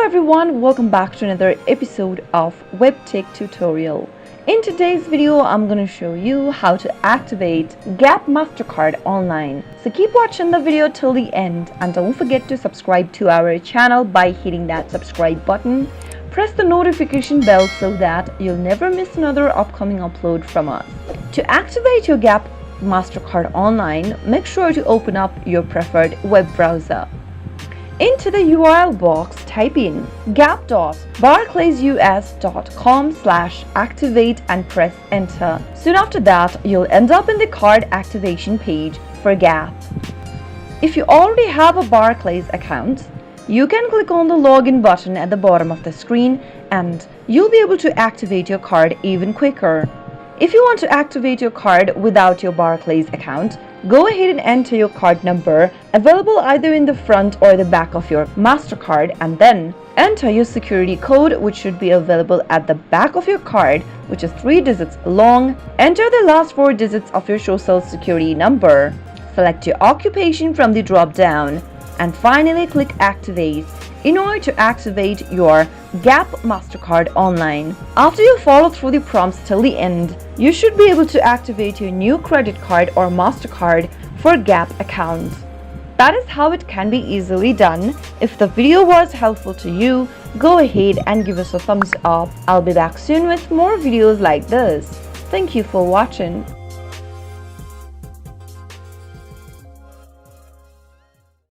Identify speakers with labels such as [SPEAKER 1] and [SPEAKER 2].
[SPEAKER 1] Hello everyone, welcome back to another episode of Webtech Tutorial. In today's video, I'm going to show you how to activate Gap Mastercard online. So keep watching the video till the end and don't forget to subscribe to our channel by hitting that subscribe button. Press the notification bell so that you'll never miss another upcoming upload from us. To activate your Gap Mastercard online, make sure to open up your preferred web browser. Into the URL box, type in gap.barclaysus.com/activate and press enter. Soon after that, you'll end up in the card activation page for Gap. If you already have a Barclays account, you can click on the login button at the bottom of the screen and you'll be able to activate your card even quicker. If you want to activate your card without your Barclays account, go ahead and enter your card number available either in the front or the back of your MasterCard and then enter your security code, which should be available at the back of your card, which is 3 digits long. Enter the last 4 digits of your social security number. Select your occupation from the drop down and finally click activate in order to activate your Gap Mastercard online. After you follow through the prompts till the end, you should be able to activate your new credit card or Mastercard for Gap account. That is how it can be easily done. If the video was helpful to you, go ahead and give us a thumbs up. I'll be back soon with more videos like this. Thank you for watching.